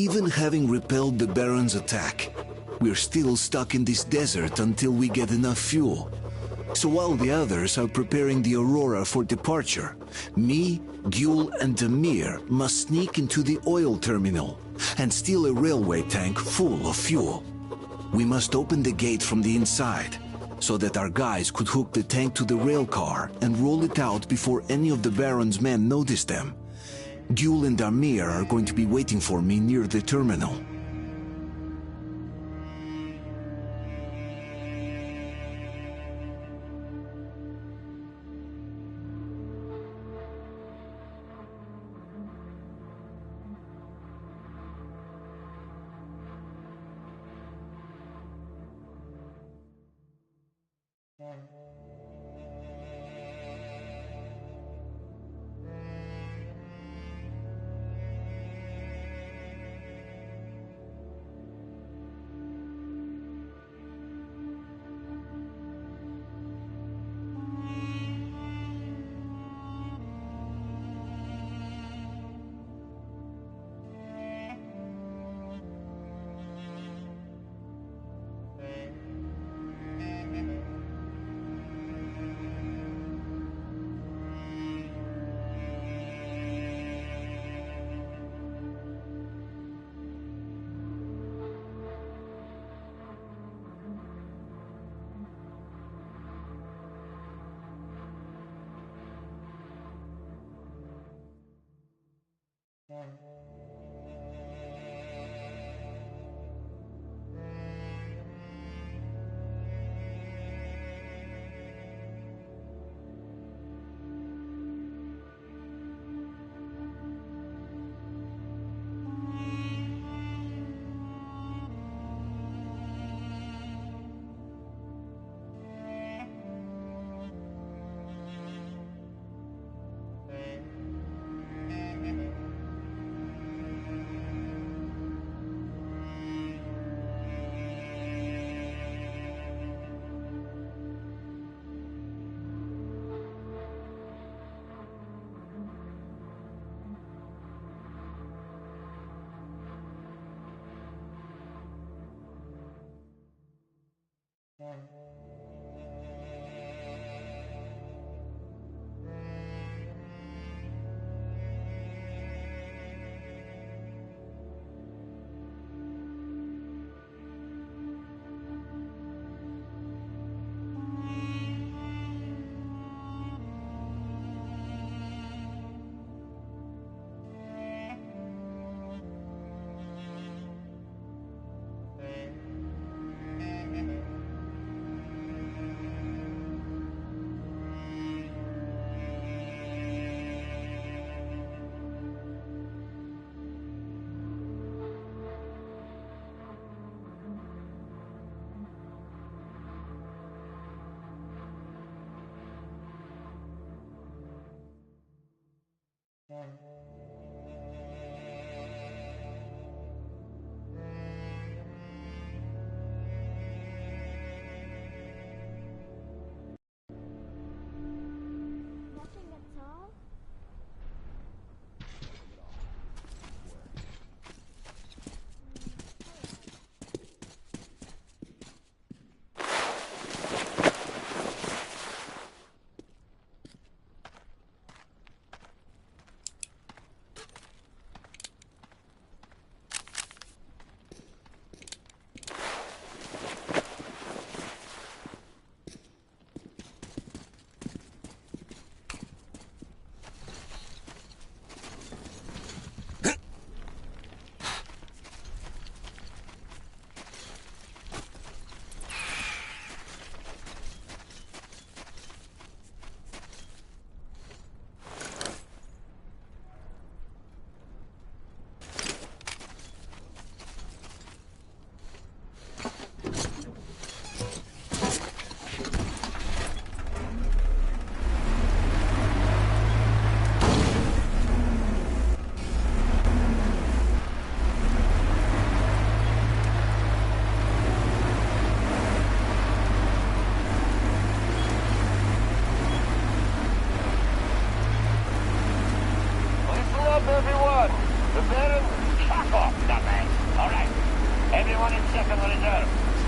Even having repelled the Baron's attack, we're still stuck in this desert until we get enough fuel. So while the others are preparing the Aurora for departure, me, Gyul, and Demir must sneak into the oil terminal and steal a railway tank full of fuel. We must open the gate from the inside, so that our guys could hook the tank to the rail car and roll it out before any of the Baron's men notice them. Gyul and Amir are going to be waiting for me near the terminal.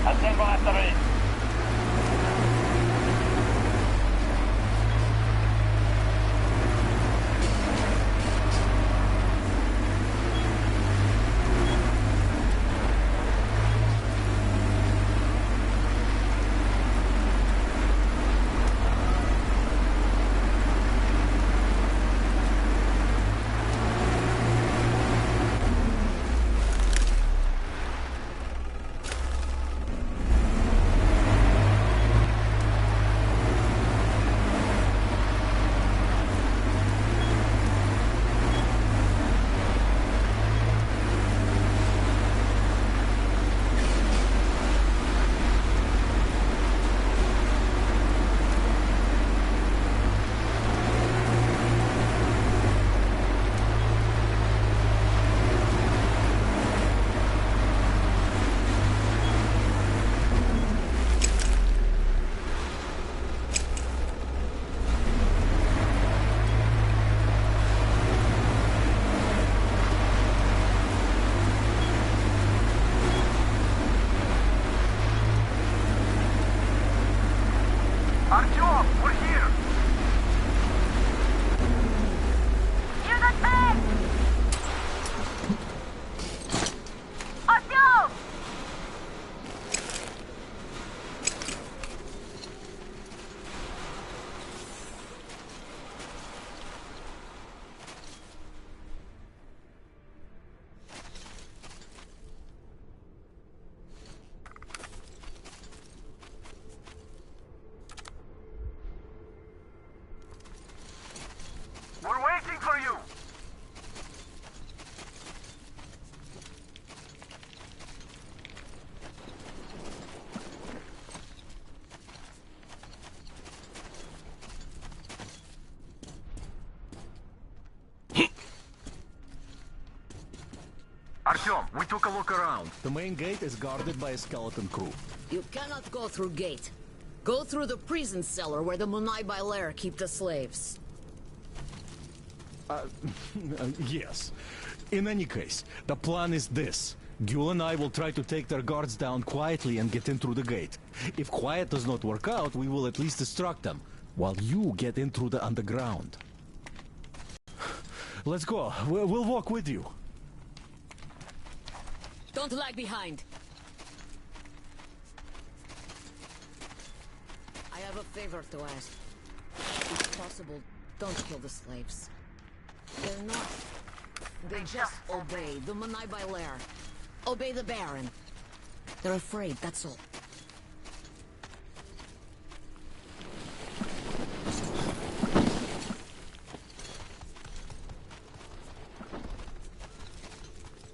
Observatory. Artyom, we're here! Unit back! Artyom! We're waiting for you! Artyom, we took a look around. The main gate is guarded by a skeleton crew. You cannot go through gate. Go through the prison cellar where the Munai Bailer keep the slaves. Yes. In any case, the plan is this. Gül and I will try to take their guards down quietly and get in through the gate. If quiet does not work out, we will at least distract them, while you get in through the underground. Let's go. We'll walk with you. Don't lag behind. I have a favor to ask. If possible, don't kill the slaves. They're not... They just obey the Munai Bailer. Obey the Baron. They're afraid, that's all.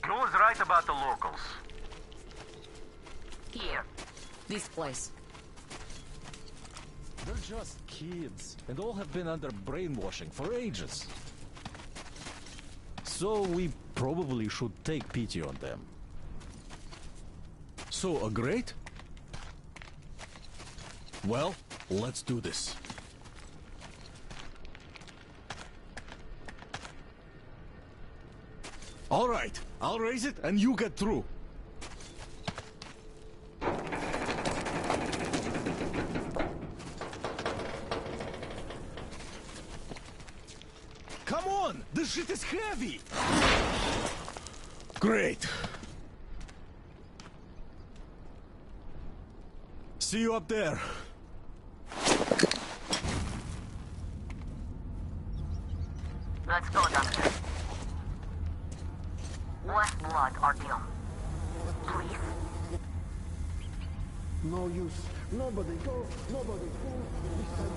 Gül's right about the locals. Here. This place. They're just kids, and all have been under brainwashing for ages. So we probably should take pity on them. So, a great? Well, let's do this. All right, I'll raise it and you get through. Come on, this shit is heavy. Great. See you up there. Let's go down there. Left blood, Artyom. Please. No use. Nobody go, nobody go. We stand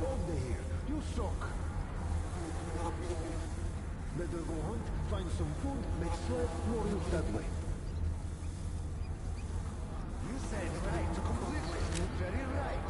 all day here. You suck. Better go hunt, find some food, make slave, more use that way. You said right completely. Very right.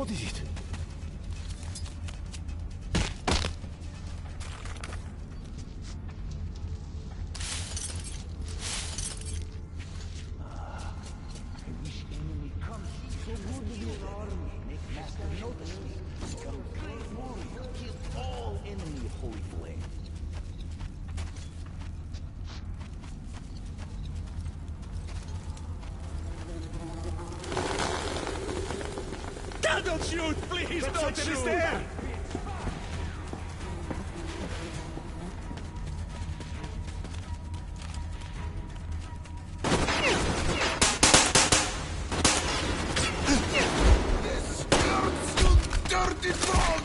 What is it? Don't shoot, please! Don't shoot! There. Dirty dog!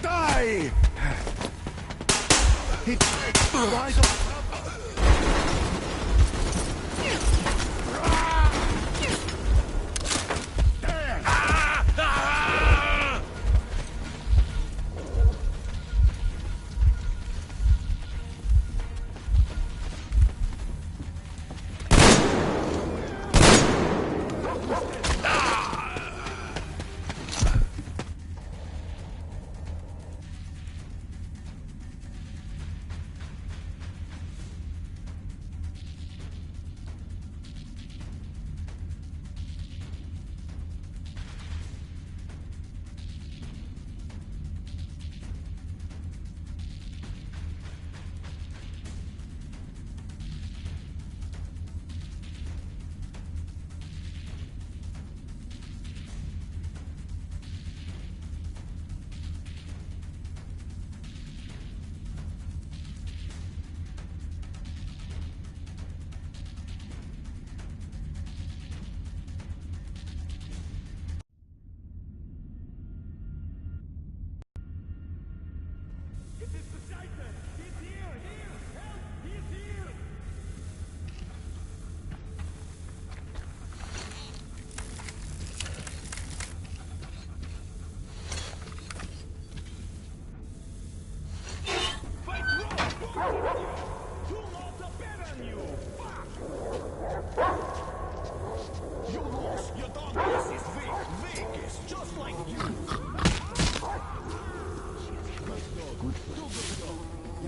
Die! Rise up!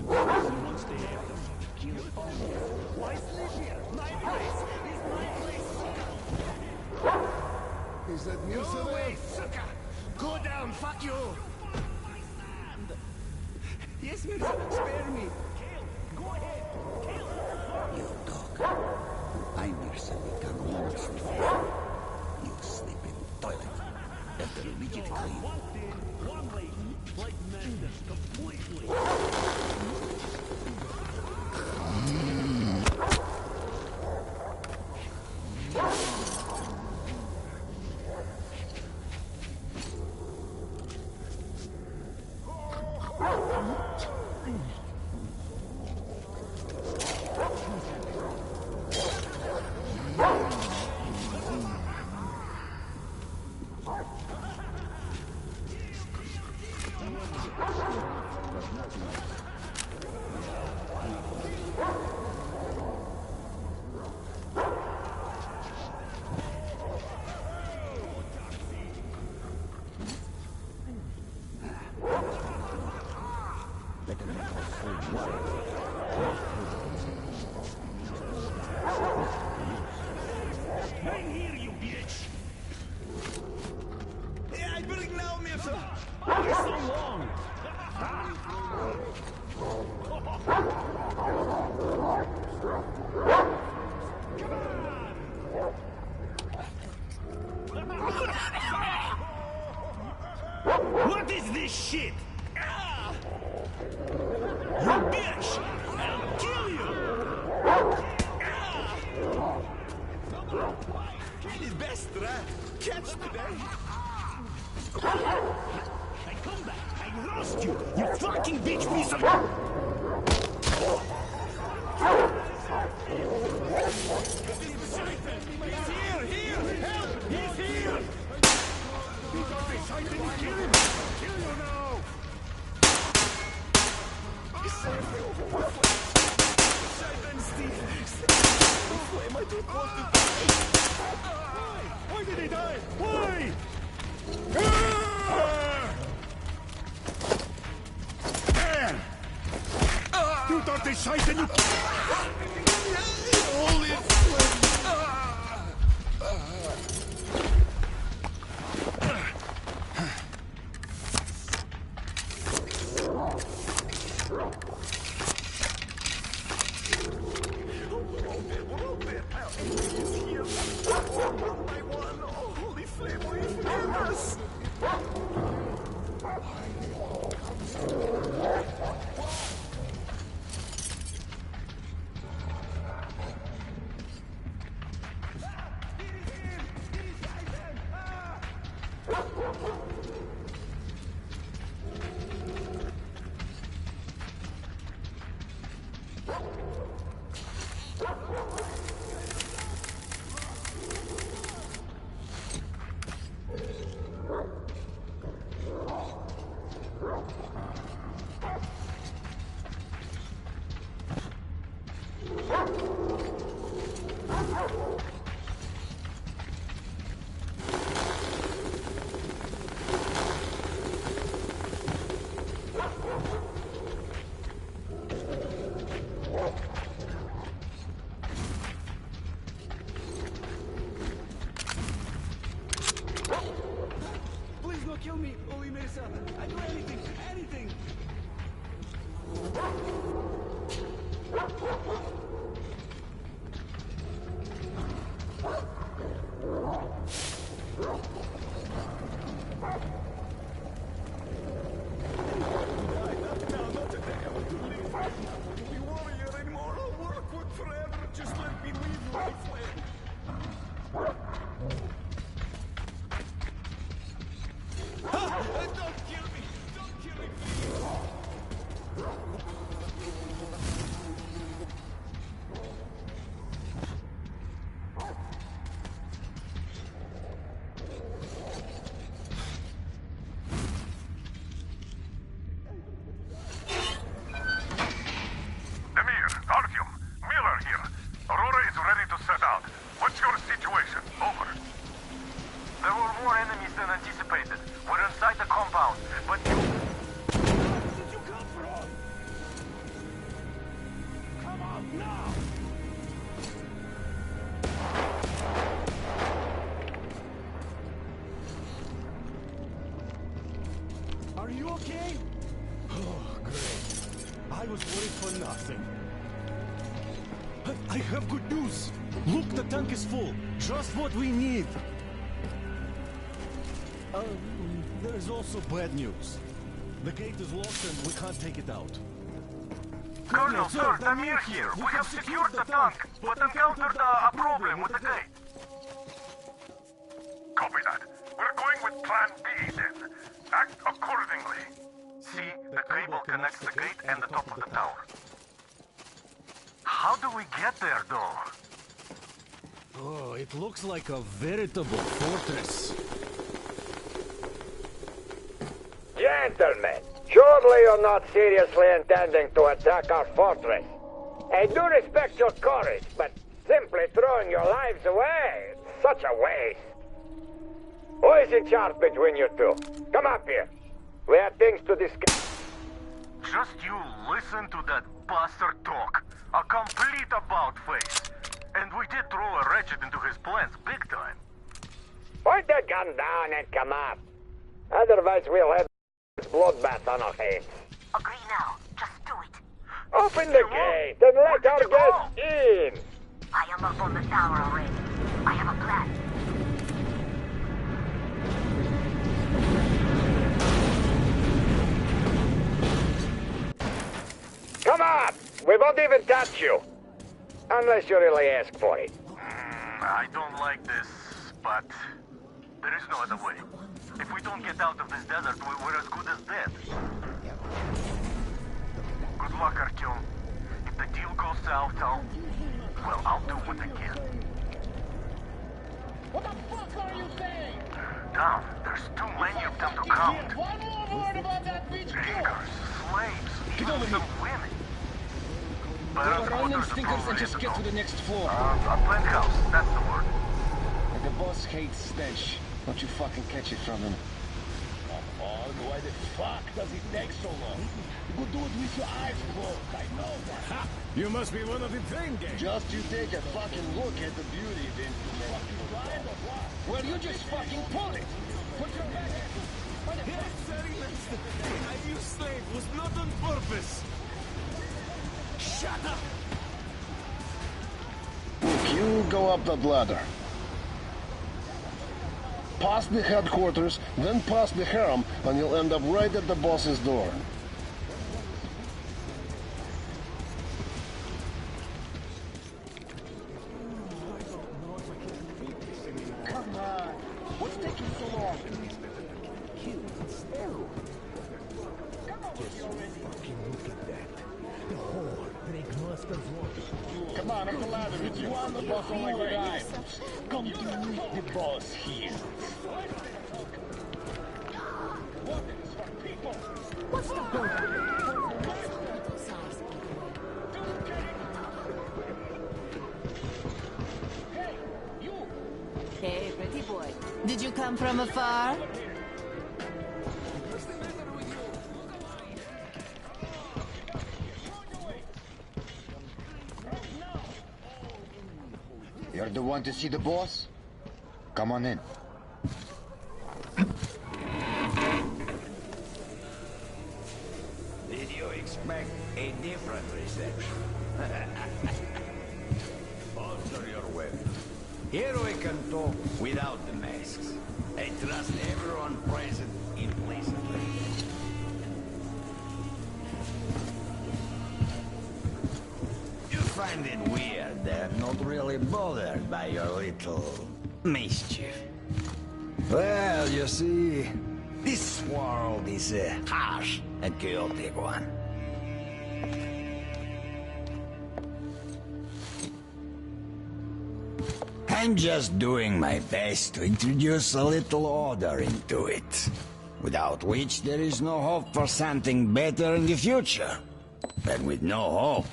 wants the after. Kill all. Why sleep here? My place is my place. Is that Mirza? Go away, sucker! Go down, fuck you! Yes, Mirza, spare me. Kill! Go ahead! Kill! You dog. I'm Mirza Nikan before. You sleep in toilet. After immediately clean. One thing, one lady, like Mendes, completely. Bring here, you bitch! Yeah, I bring now, Mirza! Why so long? What is this shit? You bitch! I'll kill you! Really best, right? Catch today! I come back, I roast you, you fucking bitch piece of... He's here, here! Help! He's here! Kill him! Kill you now! I don't want to die! Why did he die? Why? You thought they shite and you... All is Please don't kill me, Holy Mesa. I'd do anything, anything. Not today. I want to live. I won't be warrior anymore. I'll work forever. Just let me live life. Don't kill me! Don't kill me, please! I was worried for nothing. I have good news. Look, the tank is full. Just what we need. There is also bad news. The gate is locked and we can't take it out. Colonel, sir, Damir here. We have secured the tank, but encountered a problem with the gate. Copy that. We're going with Plan B then. Act accordingly. See, the cable connects the gate and the top of the tower. How do we get there, though? Oh, it looks like a veritable fortress. Gentlemen, surely you're not seriously intending to attack our fortress. I do respect your courage, but simply throwing your lives away, it's such a waste. Who is in charge between you two? Come up here. We have things to discuss. Just you listen to that bastard talk. A complete about-face. And we did throw a wretched into his plans big time. Point the gun down and come up. Otherwise we'll have this bloodbath on our hands. Agree now. Just do it. Open the gate and let our guests in. I am up on the tower already. I have a plan. Come up! We won't even touch you. Unless you really ask for it. I don't like this, but there is no other way. If we don't get out of this desert, we're as good as dead. Good luck, Artyom. If the deal goes south, I'll do what I can. What the fuck are you saying? Damn, there's too many of them to count. One more word about that bitch. Drinkers, slaves, even some women. Baron's quarters are probably at the top. the next floor. A penthouse, that's the word. And the boss hates stench. Don't you fucking catch it from him. Come on, why the fuck does it take so long? You could do it with your eyes closed, I know that. Ha! You must be one of the train gang. Just you take a fucking look at the beauty, then you make You blind or what? Well, you just fucking pull it. Put your back at me. Yes, sir, master. I knew slave was not on purpose. Shut up! Look, you go up that ladder. Past the headquarters, then past the harem, and you'll end up right at the boss's door. Come on. What's taking so long? Come on, up the ladder with you. I'm the boss only good eye. Come to meet the boss here. What's the go? Hey, pretty boy. Did you come from afar? You're the one to see the boss? Come on in. Did you expect a different reception? Answer your weapon. Here we can talk without the masks. I trust everyone present implicitly. You find it weird that I'm not really bothered by your little mischief. Well, you see, this world is a harsh and chaotic one. I'm just doing my best to introduce a little order into it, without which there is no hope for something better in the future. And with no hope,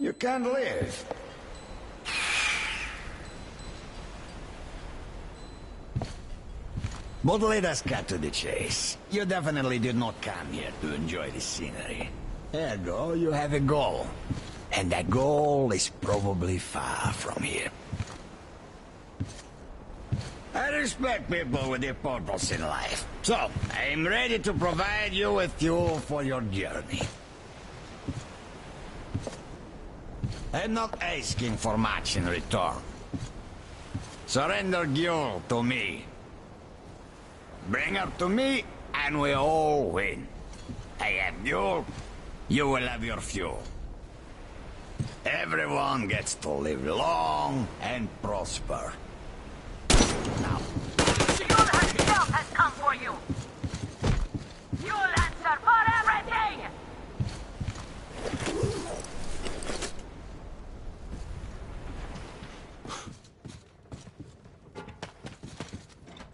you can't live. But let us cut to the chase. You definitely did not come here to enjoy the scenery. Ergo, you have a goal. And that goal is probably far from here. I respect people with a purpose in life. So, I'm ready to provide you with fuel for your journey. I'm not asking for much in return. Surrender Gyul to me. Bring her to me, and we all win. I have Gyul, you will have your fuel. Everyone gets to live long and prosper. Now. Gyul herself has come for you! You'll answer for everything!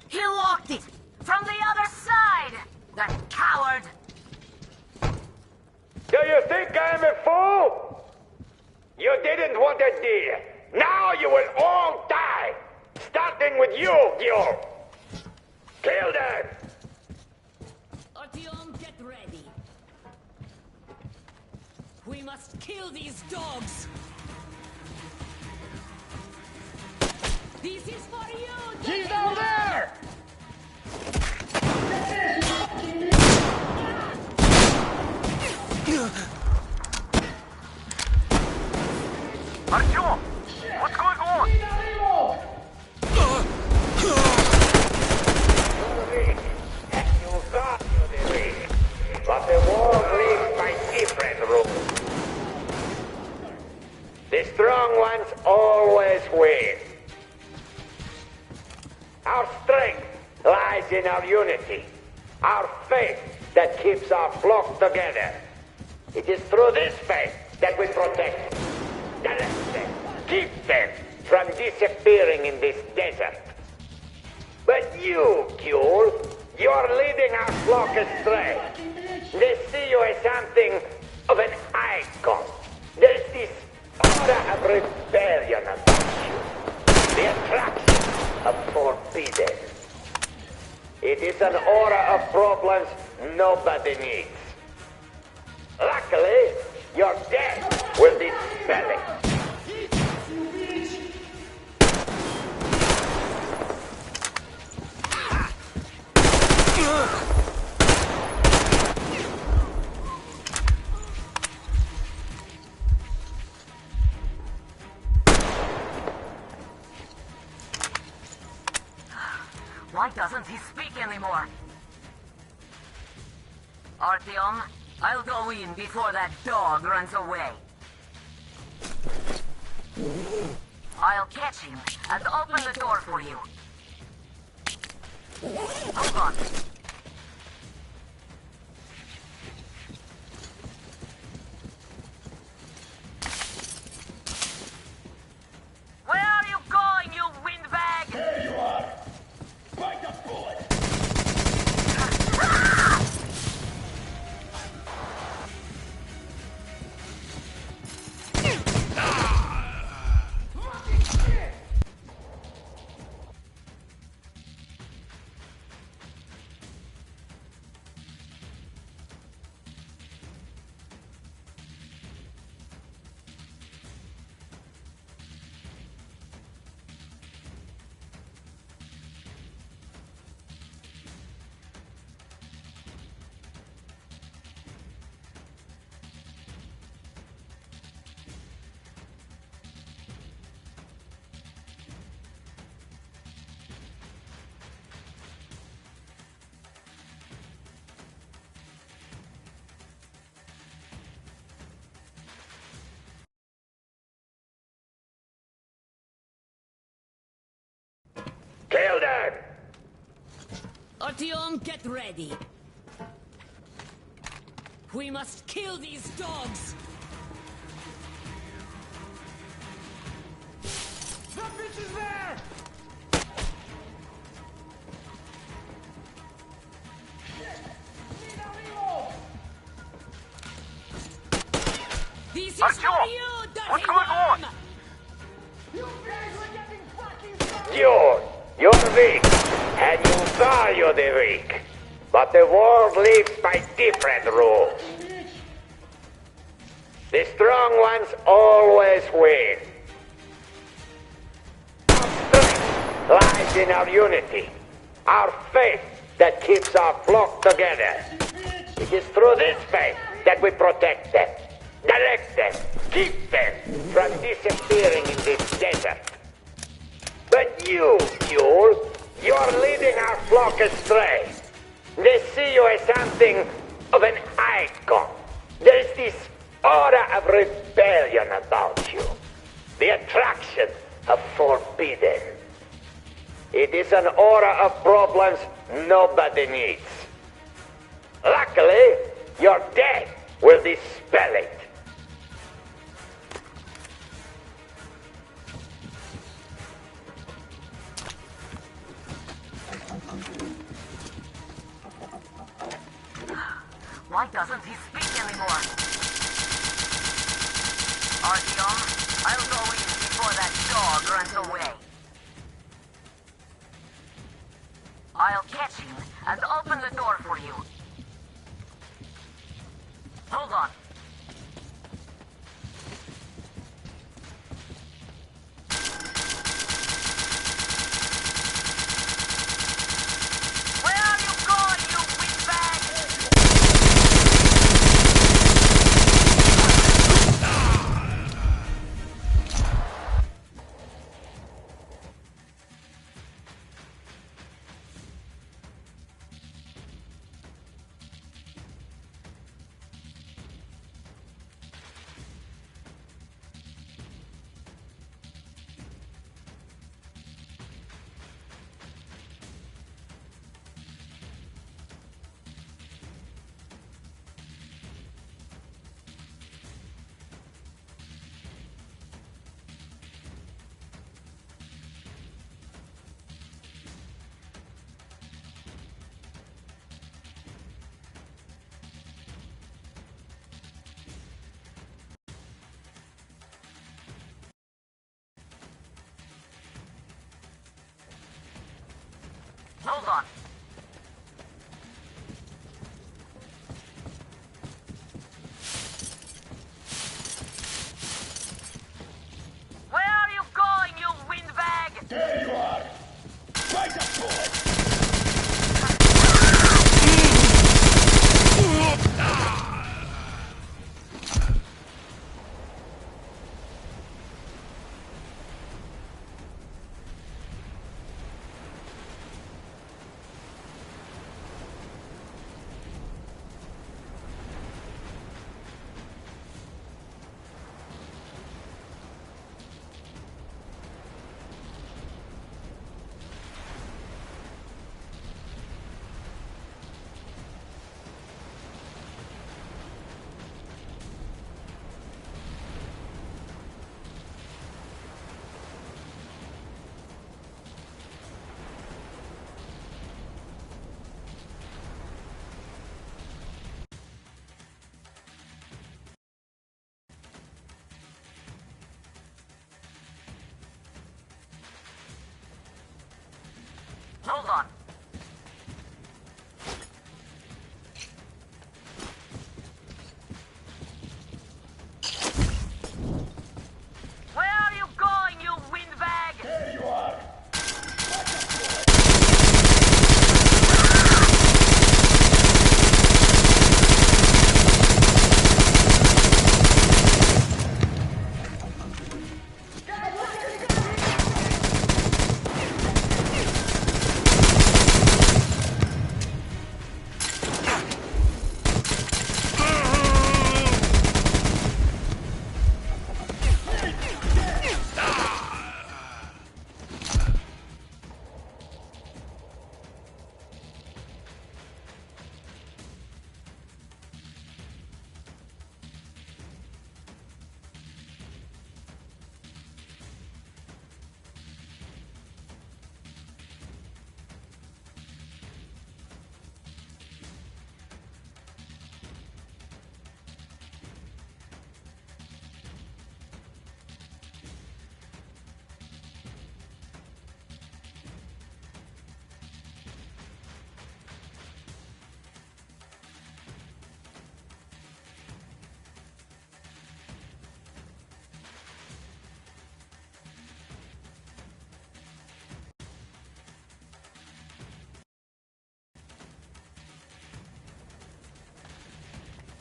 He locked it! From the other side! That coward! Do you think I'm a fool? You didn't want a deal. Now you will all die! Starting with you, Gyul! Kill them! Artyom, get ready. We must kill these dogs! This is for you! He's down there! Artyom! What's going on? But the war lives by different rules. The strong ones always win. Our strength lies in our unity, our faith that keeps our flock together. It is through this faith that we protect them, direct them, keep them from disappearing in this desert. But you, Gyul, you're leading our flock astray. They see you as something of an icon. There's this aura of rebellion about you. The attraction of forbidden. It is an aura of problems nobody needs. Luckily, your death will dispel it. Why doesn't he speak anymore? Artyom, I'll go in before that dog runs away. I'll catch him and open the door for you. Hold on. Where are you going, you windbag? There you are! Bite the bullet! Kill them! Artyom, get ready. We must kill these dogs! That bitch is there! This is Artyom, for you, dirty what's going on? worm! You guys are getting fucking You're weak, and you value the weak. But the world lives by different rules. The strong ones always win. Our strength lies in our unity, our faith that keeps our flock together. It is through this faith that we protect them, direct them, keep them from disappearing in this desert. But you, Mule, you're leading our flock astray. They see you as something of an icon. There's this aura of rebellion about you. The attraction of forbidden. It is an aura of problems nobody needs. Luckily, your death will dispel it. Why doesn't he speak anymore? Artyom, I'll go in before that dog runs away. I'll catch him and open the door for you. Hold on. Where are you going, you windbag? Hold on. Where are you going, you windbag? There you are! Right up for it! Hold on. Where are you going, you windbag? There you are!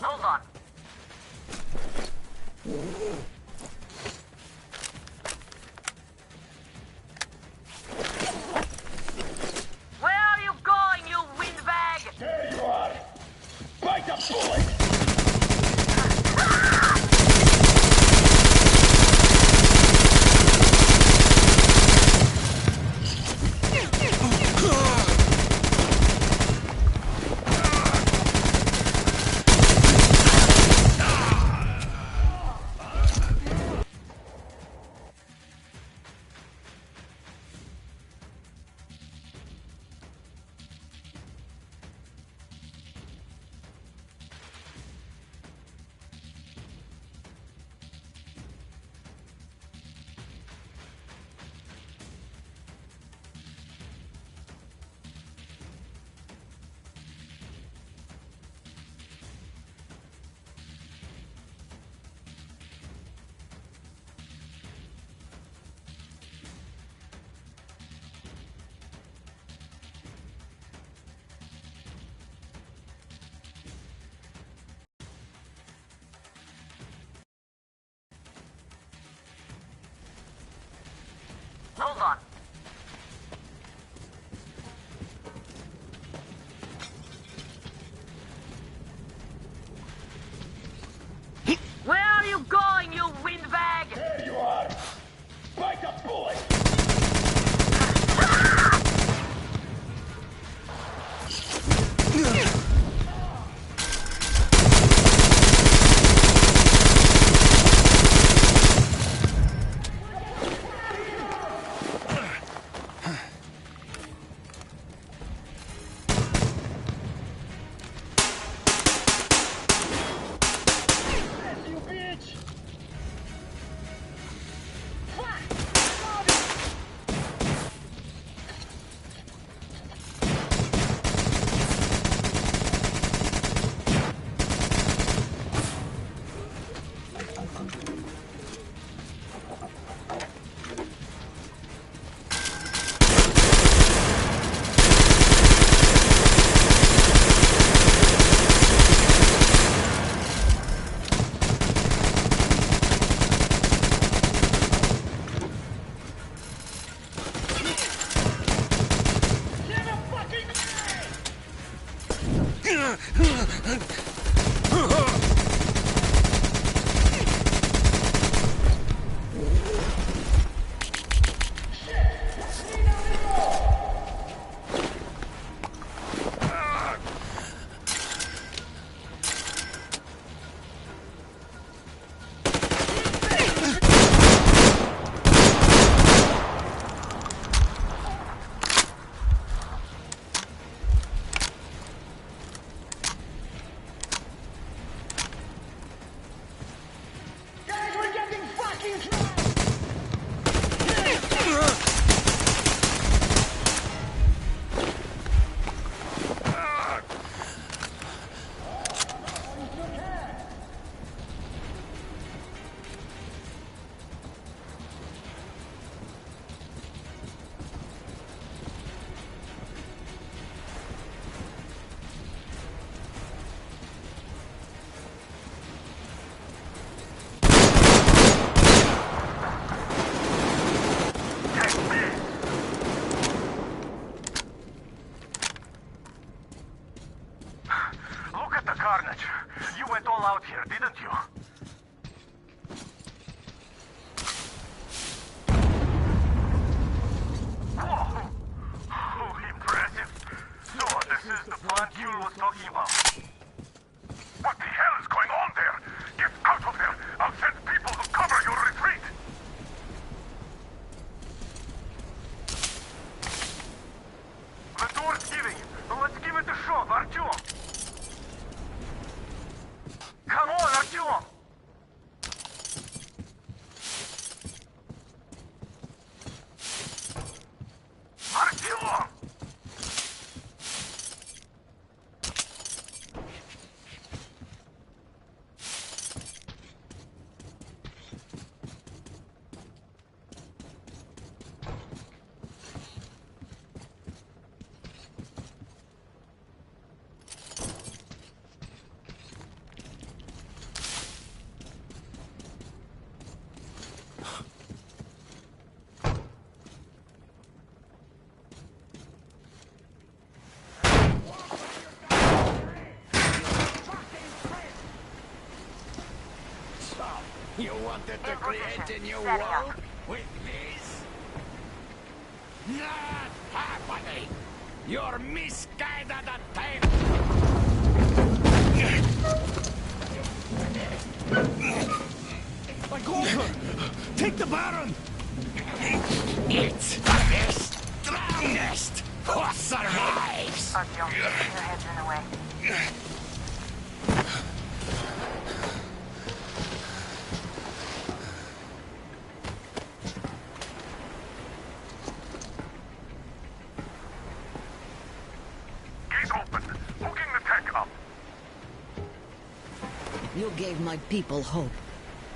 Hold on. Hold on. Where are you going, you windbag? There you are! Bite a bullet! You bitch! Guys, we're getting fucking trapped! Look at the carnage. You went all out here, didn't you? Whoa! Oh, impressive. So, this is the plant Yule was talking about. What the hell is going on there? Get out of there! I'll send people to cover your retreat! The door's giving. Let's give it a shot, Artyom. Come on, Artyom. Artyom! You wanted to create a new world with this? Not happening! Your misguided attempt! Like over! Take the Baron! It's the strongest who survives! Artyom, your head's in the way. Gate open. Hooking the tank up. You gave my people hope.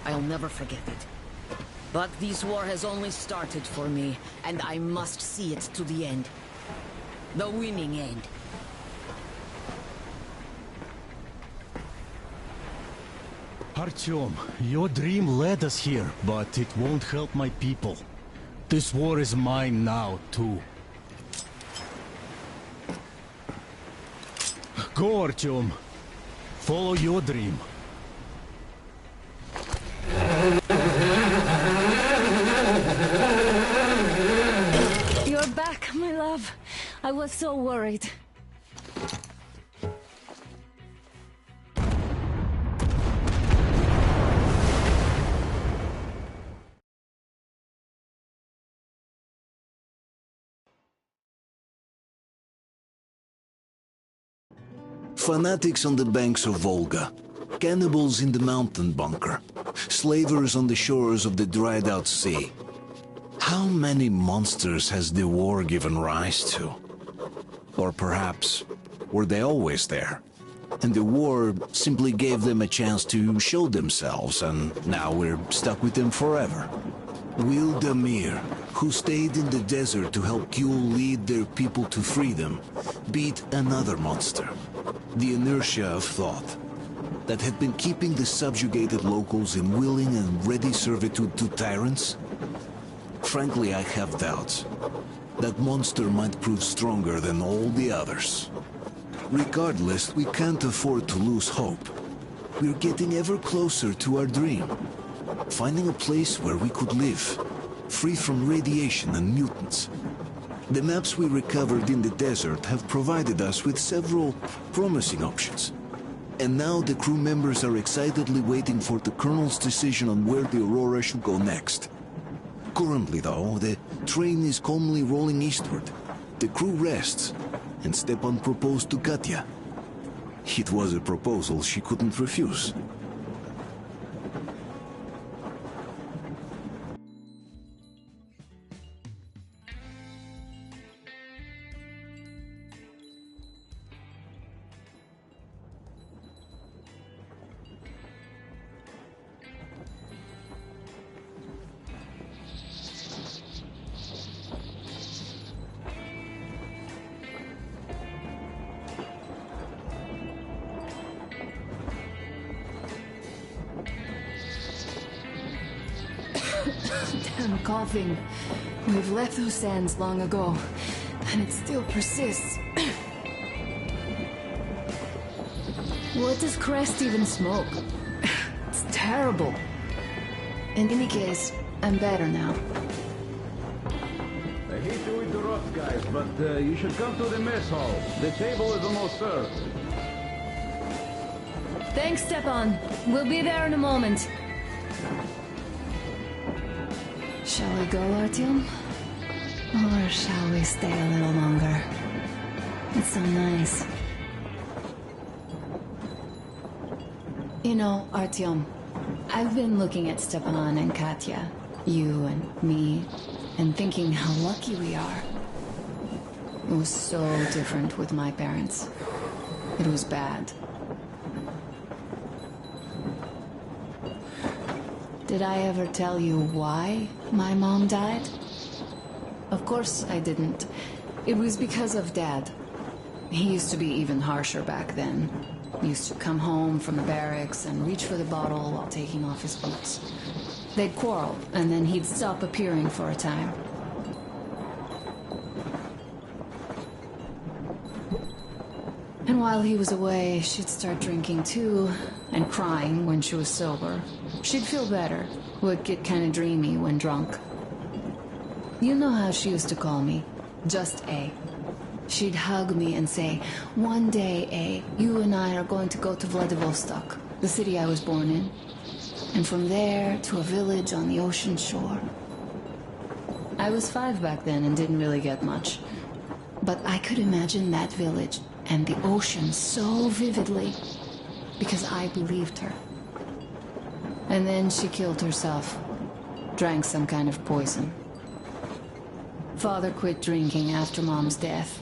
I'll never forget it. But this war has only started for me, and I must see it to the end. The winning end. Artyom, your dream led us here, but it won't help my people. This war is mine now, too. Go, Artyom. Follow your dream. You're back, my love. I was so worried. Fanatics on the banks of Volga, cannibals in the mountain bunker, slavers on the shores of the dried-out sea. How many monsters has the war given rise to? Or perhaps, were they always there? And the war simply gave them a chance to show themselves, and now we're stuck with them forever. Will Damir, who stayed in the desert to help Gyul lead their people to freedom, beat another monster? The inertia of thought that had been keeping the subjugated locals in willing and ready servitude to tyrants? Frankly, I have doubts. That monster might prove stronger than all the others. Regardless, we can't afford to lose hope. We're getting ever closer to our dream. Finding a place where we could live, free from radiation and mutants. The maps we recovered in the desert have provided us with several promising options. And now the crew members are excitedly waiting for the Colonel's decision on where the Aurora should go next. Currently, though, the train is calmly rolling eastward. The crew rests, and Stepan proposed to Katya. It was a proposal she couldn't refuse. Damn coughing. We've left those sands long ago, and it still persists. What does Crest even smoke? It's terrible. In any case, I'm better now. I hate to interrupt, guys, but you should come to the mess hall. The table is almost served. Thanks, Stepan. We'll be there in a moment. Shall we go, Artyom? Or shall we stay a little longer? It's so nice. You know, Artyom, I've been looking at Stepan and Katya, you and me, and thinking how lucky we are. It was so different with my parents. It was bad. Did I ever tell you why my mom died? Of course I didn't. It was because of Dad. He used to be even harsher back then. He used to come home from the barracks and reach for the bottle while taking off his boots. They'd quarrel, and then he'd stop appearing for a time. And while he was away, she'd start drinking too, and crying when she was sober. She'd feel better, would get kind of dreamy when drunk. You know how she used to call me? Just A. She'd hug me and say, "One day, A, you and I are going to go to Vladivostok, the city I was born in. And from there to a village on the ocean shore." I was 5 back then and didn't really get much. But I could imagine that village and the ocean so vividly, because I believed her. And then she killed herself, drank some kind of poison. Father quit drinking after Mom's death.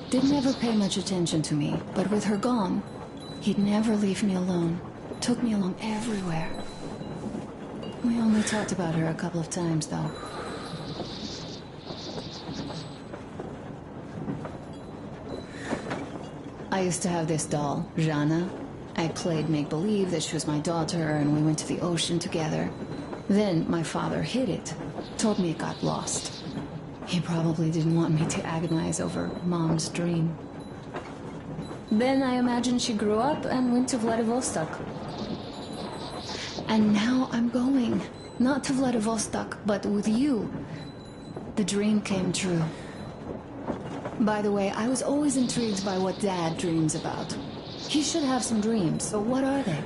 Didn't ever pay much attention to me, but with her gone, he'd never leave me alone. Took me along everywhere. We only talked about her a couple of times, though. I used to have this doll, Jana. I played make-believe that she was my daughter, and we went to the ocean together. Then my father hid it, told me it got lost. He probably didn't want me to agonize over Mom's dream. Then I imagine she grew up and went to Vladivostok. And now I'm going. Not to Vladivostok, but with you. The dream came true. By the way, I was always intrigued by what Dad dreams about. He should have some dreams, but what are they?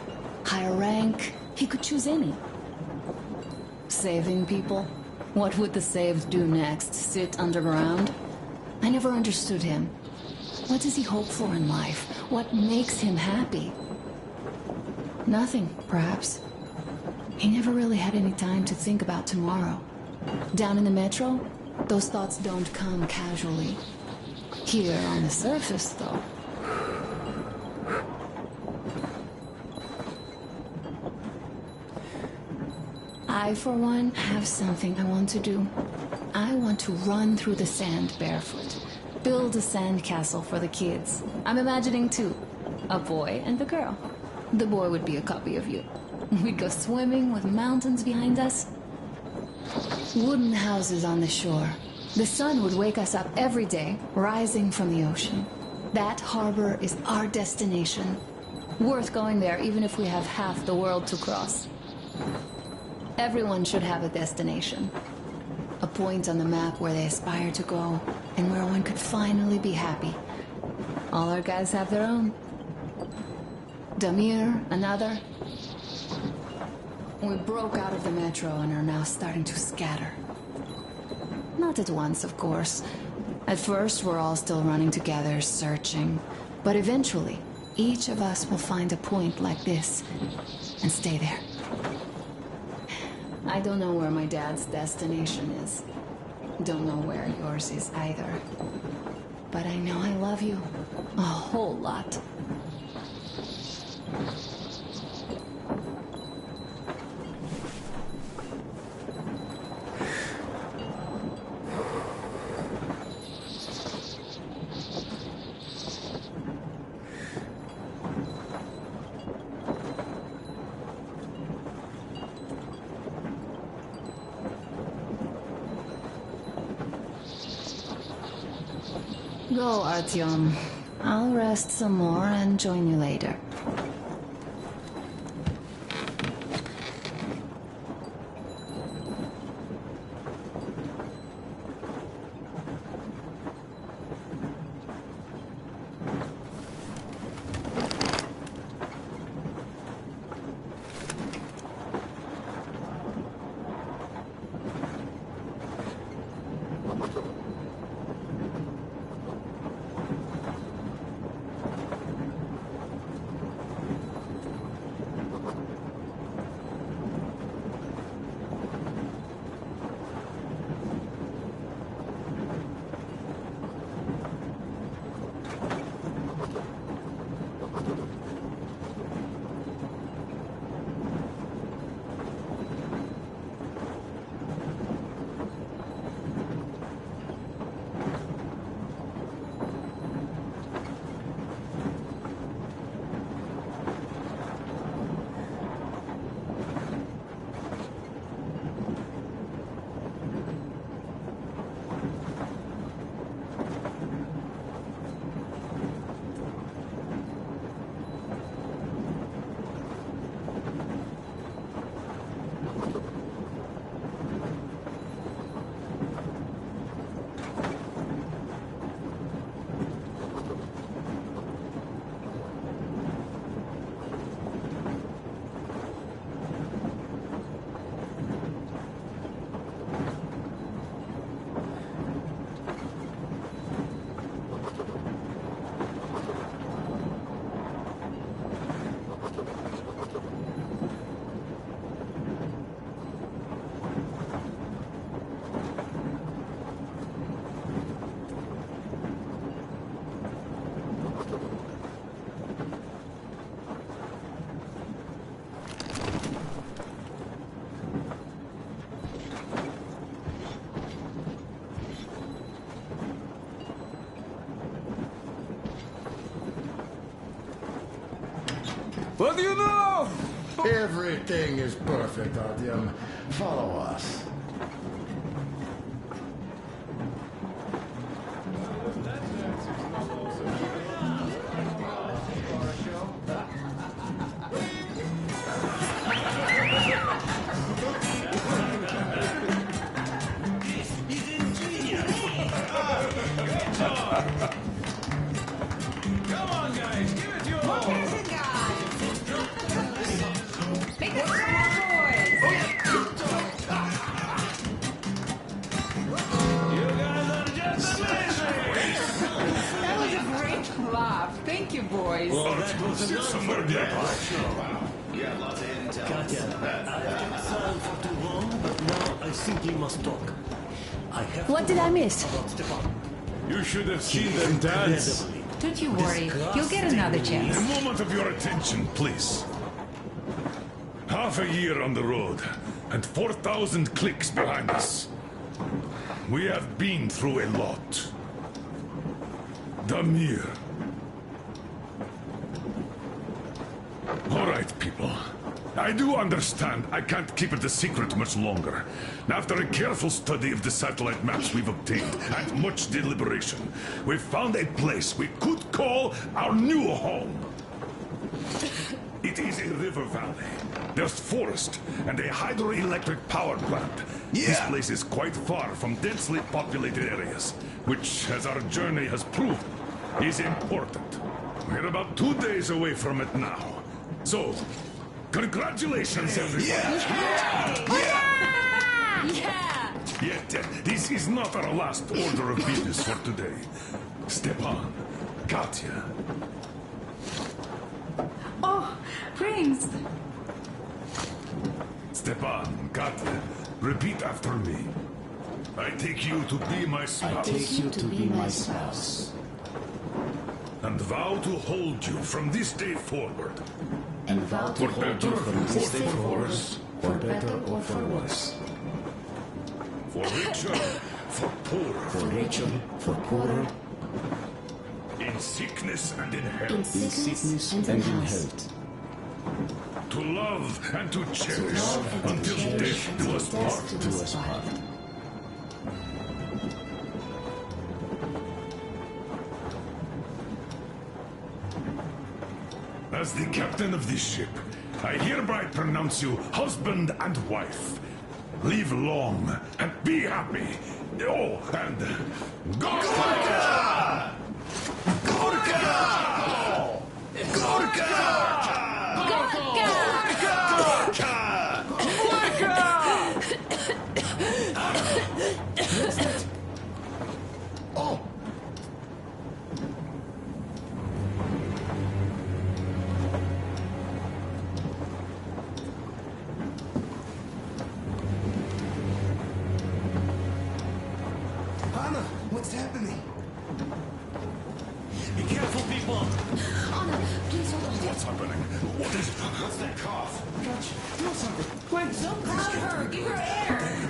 Higher rank? He could choose any. Saving people? What would the saved do next? Sit underground? I never understood him. What does he hope for in life? What makes him happy? Nothing, perhaps. He never really had any time to think about tomorrow. Down in the metro, those thoughts don't come casually. Here on the surface, though. I, for one, have something I want to do. I want to run through the sand barefoot. Build a sand castle for the kids. I'm imagining two. A boy and a girl. The boy would be a copy of you. We'd go swimming with mountains behind us. Wooden houses on the shore. The sun would wake us up every day, rising from the ocean. That harbor is our destination. Worth going there even if we have half the world to cross. Everyone should have a destination. A point on the map where they aspire to go, and where one could finally be happy. All our guys have their own. Damir, another. We broke out of the metro and are now starting to scatter. Not at once, of course. At first, we're all still running together, searching. But eventually, each of us will find a point like this, and stay there. I don't know where my dad's destination is. Don't know where yours is either. But I know I love you. A whole lot. Go, Artyom. I'll rest some more and join you later. What do you know? Everything is perfect, Artyom. Follow us. Come on, guys, give it your all. Make it some more noise. You guys are just amazing. That was a great laugh. Thank you, boys. Well, that was somewhere nearby. Katya, I've kept silent for too long, but now I simply must talk. I have What did I miss? about Stepan. You should have seen them dance. Don't you worry. You'll get another A chance. moment of your attention, please. Half a year on the road, and 4,000 clicks behind us. We have been through a lot. Damir. All right, people. I do understand I can't keep it a secret much longer. After a careful study of the satellite maps we've obtained, and much deliberation, we've found a place we could call our new home. It is a river valley. There's forest and a hydroelectric power plant. This place is quite far from densely populated areas, which, as our journey has proven, is important. We're about 2 days away from it now. So, congratulations, everyone! Yet, this is not our last order of business for today. Stepan, Katya. Oh, Prince. Stepan, Katya, repeat after me. I take you to be my spouse. I take you to be my spouse. And vow to hold you from this day forward. And vow to For hold better you from this day or for forward, worse. for better or for worse. For richer, for poorer. For richer, for poorer. In sickness and in health. In sickness and in health. To love and to cherish love and to until cherish death do us until death part. do us part. As the captain of this ship, I hereby pronounce you husband and wife. Live long and be happy. Oh, and Gorka! Gorka! Gorka! Oh! Anna, what's happening? Be careful, people! Anna, please hold on. What's happening? What is it? What's that cough? Do something. Quick, don't crowd her. Give her air.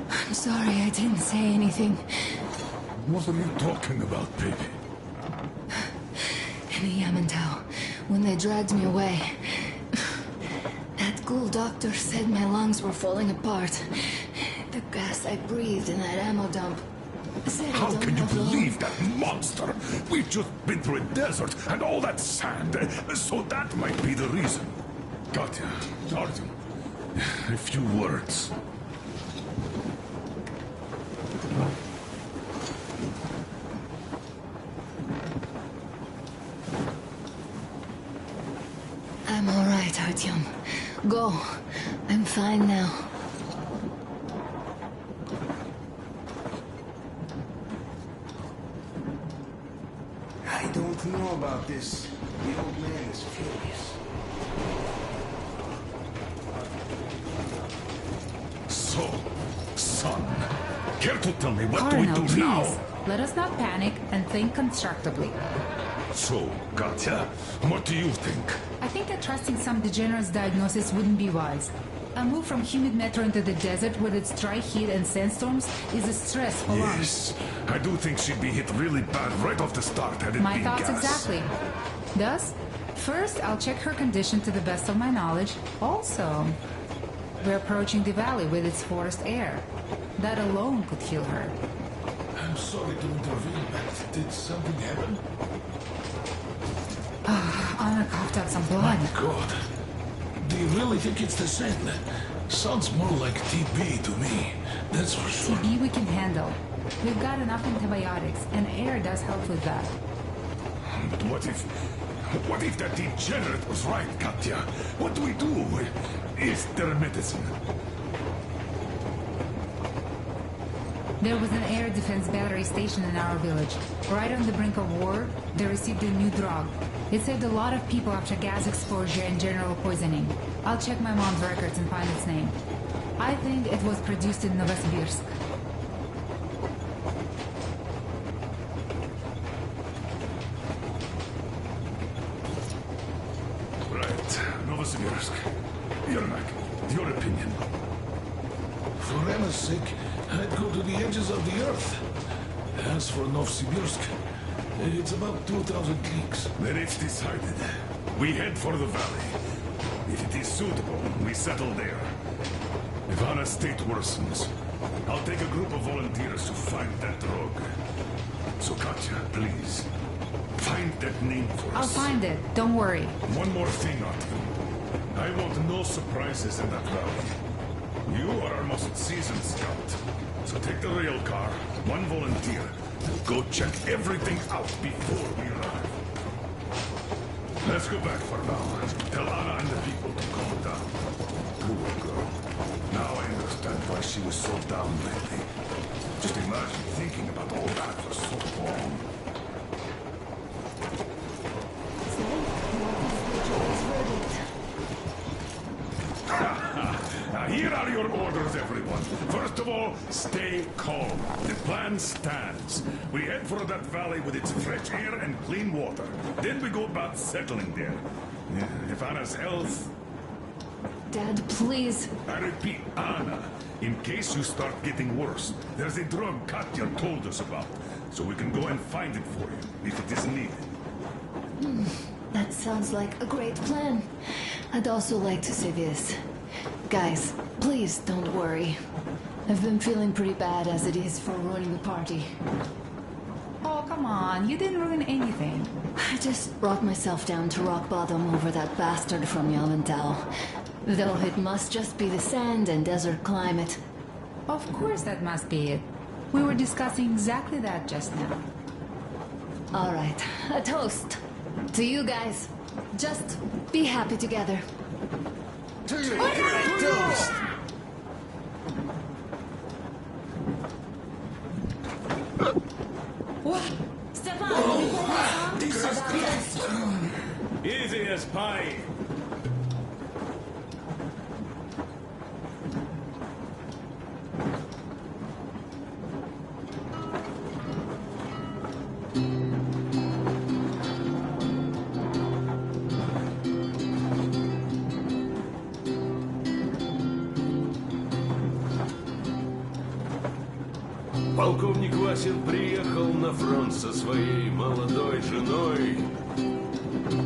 I'm sorry I didn't say anything. What are you talking about, baby? In the Yamantau, when they dragged me away, that ghoul doctor said my lungs were falling apart. The gas I breathed in that ammo dump said I How don't can you have long. believe that monster? We've just been through a desert and all that sand, so that might be the reason. Katya, Artyom, a few words. I'm all right, Artyom. Go. I'm fine now. I don't know about this. The old man is furious. So, son, care to tell me what do Colonel, we do please. now? Let us not panic and think constructively. So, Katya, what do you think? I think that trusting some degenerate's diagnosis wouldn't be wise. A move from humid metro into the desert with its dry heat and sandstorms is a stress for lungs. Yes, I do think she'd be hit really bad right off the start had it My been thoughts gas. exactly. Thus, first I'll check her condition to the best of my knowledge. Also, we're approaching the valley with its forest air. That alone could heal her. I'm sorry to intervene, but did something happen? Anna coughed up some blood. My God. Do you really think it's the same? Sounds more like TB to me. That's for sure. TB we can handle. We've got enough antibiotics, and air does help with that. But what if that degenerate was right, Katya? What do we do? Is there a medicine? There was an air defense battery station in our village. Right on the brink of war, they received a new drug. It saved a lot of people after gas exposure and general poisoning. I'll check my mom's records and find its name. I think it was produced in Novosibirsk. Right, Novosibirsk. Yermak, your opinion? For Anna's sake, I'd go to the edges of the earth. As for Novosibirsk, it's about 2,000 leagues. Then it's decided. We head for the valley. If it is suitable, we settle there. If Anna's state worsens, I'll take a group of volunteers to find that rogue. So Katya, please, find that name for us. I'll find it, don't worry. One more thing, Artyom. I want no surprises in that valley. You are our most seasoned scout. So take the rail car, one volunteer, and go check everything out before we arrive. Let's go back for now. Tell Anna and the people to calm down. Poor girl. Now I understand why she was so down lately. Just imagine thinking about all that for so long. Now here are your orders, everyone. First of all, stay calm. The plan stands. We head for that valley with its fresh air and clean water. Then we go about settling there. If Anna's health... Dad, please. I repeat, Anna, in case you start getting worse, there's a drug Katya told us about, so we can go and find it for you, if it is needed. That sounds like a great plan. I'd also like to say this. Guys, please don't worry. I've been feeling pretty bad as it is for ruining the party. Oh, come on, you didn't ruin anything. I just brought myself down to rock bottom over that bastard from Yavantau. Though it must just be the sand and desert climate. Of course that must be it. We were discussing exactly that just now. All right, a toast. To you guys. Just be happy together. To you, great toast! What? Stefan, Easy as pie. Полковник Васин приехал на фронт со своей молодой женой.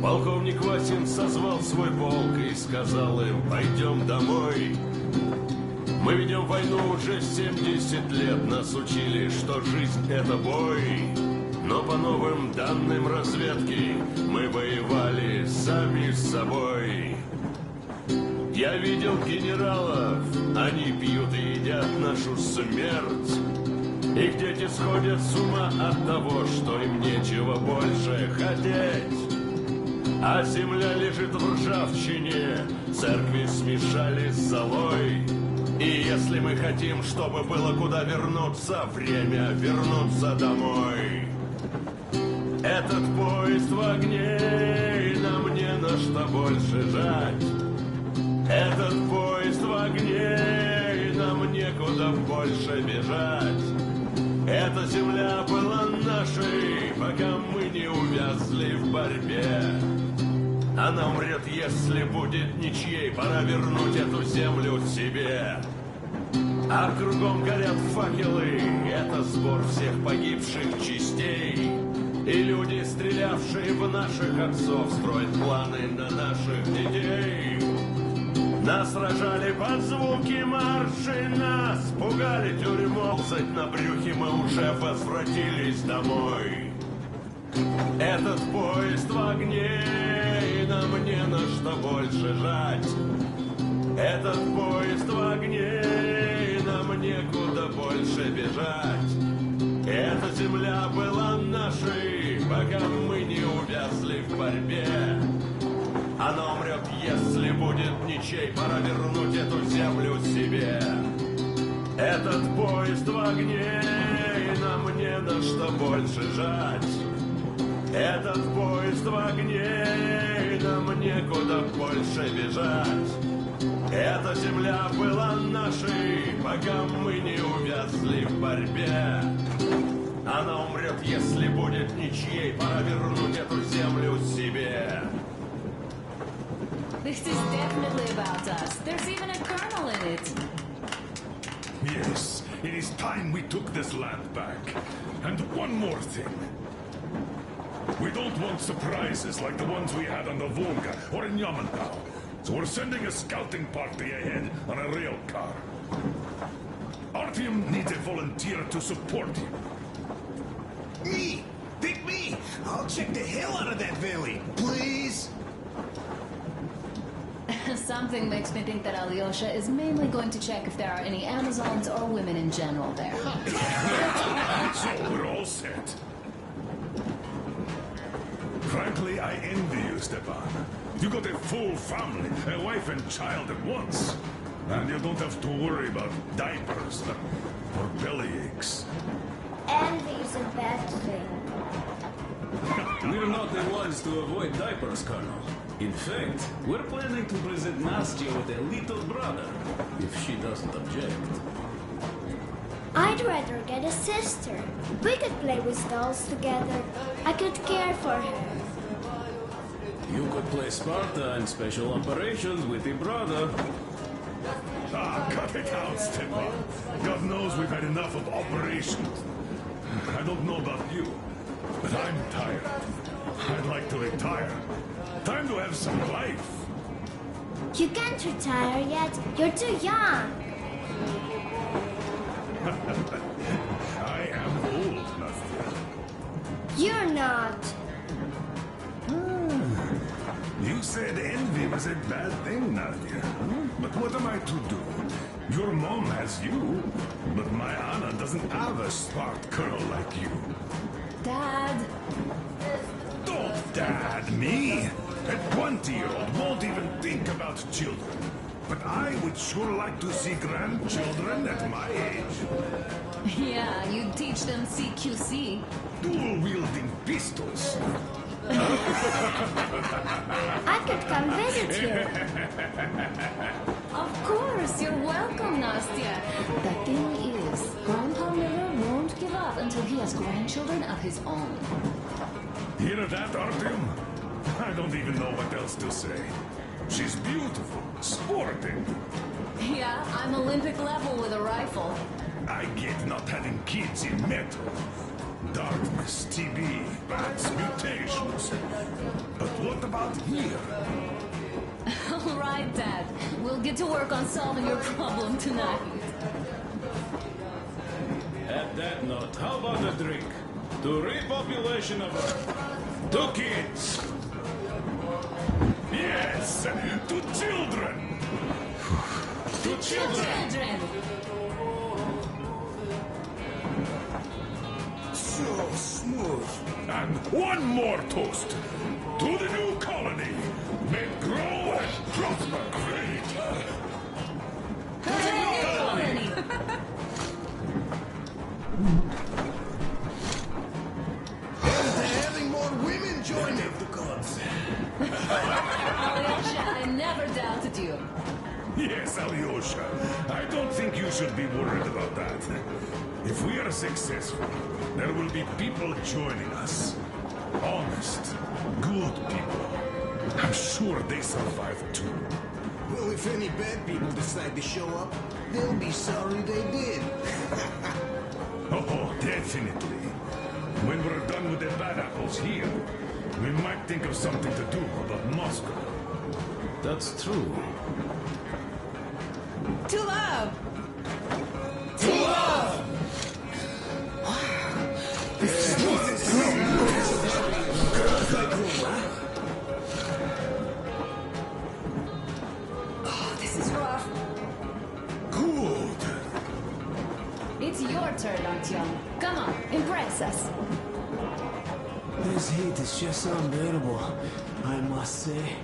Полковник Васин созвал свой полк и сказал им: пойдем домой. Мы ведем войну уже 70 лет, нас учили, что жизнь это бой. Но по новым данным разведки мы воевали сами с собой. Я видел генералов, они пьют и едят нашу смерть. Их дети сходят с ума от того, что им нечего больше хотеть. А земля лежит в ржавчине, церкви смешали с золой. И если мы хотим, чтобы было куда вернуться, время вернуться домой. Этот поезд в огне, и нам не на что больше жать. Этот поезд в огне, и нам некуда больше бежать. Эта земля была нашей, пока мы не увязли в борьбе. Она умрет, если будет ничьей. Пора вернуть эту землю себе. А кругом горят факелы. Это сбор всех погибших частей. И люди, стрелявшие в наших отцов, строят планы на наших детей. Нас рожали под звуки марши, нас пугали тюрьму. Ползать на брюхе мы уже возвратились домой. Этот поезд в огне, и нам не на что больше жать. Этот поезд в огне, и нам некуда больше бежать. Эта земля была нашей, пока мы не увязли в борьбе. Она умрет, если будет ничей. Пора вернуть эту землю себе. Этот поезд в огне, и нам не на что больше жать. Этот поезд в огне, и нам некуда больше бежать. Эта земля была нашей, пока мы не увязли в борьбе. Она умрет, если будет ничьей. Пора вернуть эту землю себе. This is definitely about us. There's even a colonel in it. Yes, it is time we took this land back. And one more thing. We don't want surprises like the ones we had on the Volga or in Yamantau. So we're sending a scouting party ahead on a rail car. Artyom needs a volunteer to support him. Me! Pick me! I'll check the hell out of that valley, please! Something makes me think that Alyosha is mainly going to check if there are any Amazons or women in general there. So we're all set. Frankly, I envy you, Stepan. You got a full family, a wife and child at once. And you don't have to worry about diapers or bellyaches. Envy's a bad thing. We're not the ones to avoid diapers, Colonel. In fact, we're planning to present Nastya with a little brother, if she doesn't object. I'd rather get a sister. We could play with dolls together. I could care for her. You could play Sparta and special operations with your brother. Ah, cut it out, Stepan. God knows we've had enough of operations. I don't know about you, but I'm tired. I'd like to retire. Time to have some life. You can't retire yet. You're too young. I am old, Nastya. You're not. You said envy was a bad thing, Nadia. But what am I to do? Your mom has you, but my Anna doesn't have a smart girl like you. Dad! Don't dad me! A 20-year-old won't even think about children. But I would sure like to see grandchildren at my age. Yeah, you teach them CQC. Dual-wielding pistols. I could come visit you. Of course, you're welcome, Nastya. The thing is, Grandpa Miller won't give up until he has grandchildren of his own. Hear that, Artyom? I don't even know what else to say. She's beautiful, sporting. Yeah, I'm Olympic level with a rifle. I get not having kids in metal. Darkness, TB, bats, mutations. But what about here? All right, Dad. We'll get to work on solving your problem tonight. At that note, how about a drink? To repopulation of Earth. To kids! Yes! To children! To children! So smooth. And one more toast. To the new colony. May it grow and prosper. Great. To the new colony! And to having more women join me. The gods. Alyosha, I never doubted you. Yes, Alyosha. I don't think you should be worried about that. If we are successful, there will be people joining us. Honest, good people. I'm sure they survived too. Well, if any bad people decide to show up, they'll be sorry they did. Oh, definitely. When we're done with the bad apples here, we might think of something to do about Moscow. That's true. To love! To love! Oh, this is rough. Good. It's your turn, Artyom. Come on, impress us. This heat is just unbearable, I must say.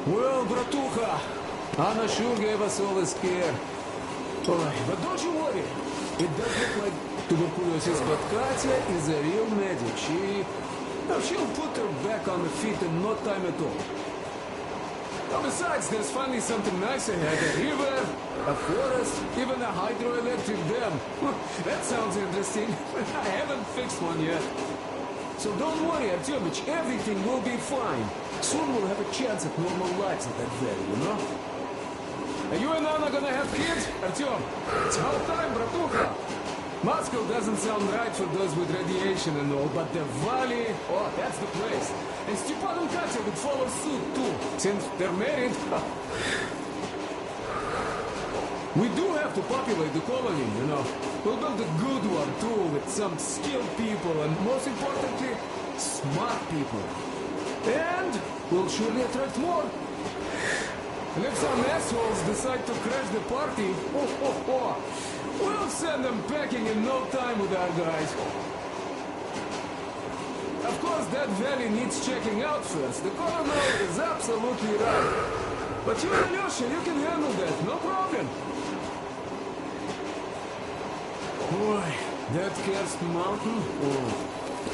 Well, bratucha, Anna sure gave us all a scare. But don't you worry. It does look like tuberculosis, but Katya is a real medic. She'll put her back on the feet in no time at all. Besides, there's finally something nice ahead. A river, a forest, even a hydroelectric dam. That sounds interesting. I haven't fixed one yet. So don't worry, Artyomich, everything will be fine. Soon we'll have a chance at normal lives at that valley, you know? Are you and Anna gonna have kids, Artyom? It's about time, bratucha. Moscow doesn't sound right for those with radiation and all, but the valley, oh, that's the place. And Stepan and Katya would follow suit too, since they're married. We do have to populate the colony, you know. We'll build a good one too, with some skilled people and, most importantly, smart people. And we'll surely attract more. And if some assholes decide to crash the party, we'll send them packing in no time with our guys. Of course, that valley needs checking out first. The colonel is absolutely right. But you and Alyosha, you can handle that, no problem. Boy, that cursed mountain,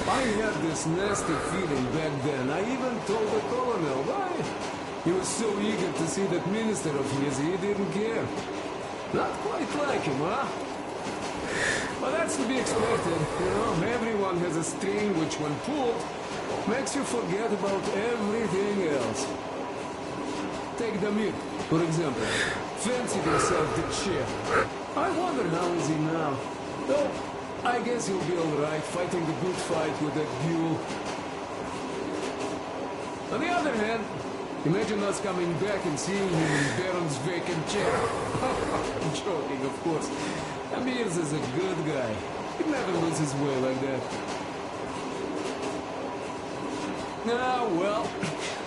I had this nasty feeling back then. I even told the colonel why. He was so eager to see that minister of his, he didn't care. Not quite like him, huh? But that's to be expected, you know. Everyone has a string which, when pulled, makes you forget about everything else. Take Damir, for example. Fancied himself the chef. I wonder how is he now. Well, I guess he'll be alright fighting the good fight with that Buell. On the other hand, imagine us coming back and seeing him in Baron's vacant chair. I'm joking, of course. Amirs is a good guy. He'd never lose his way like that. Ah, well,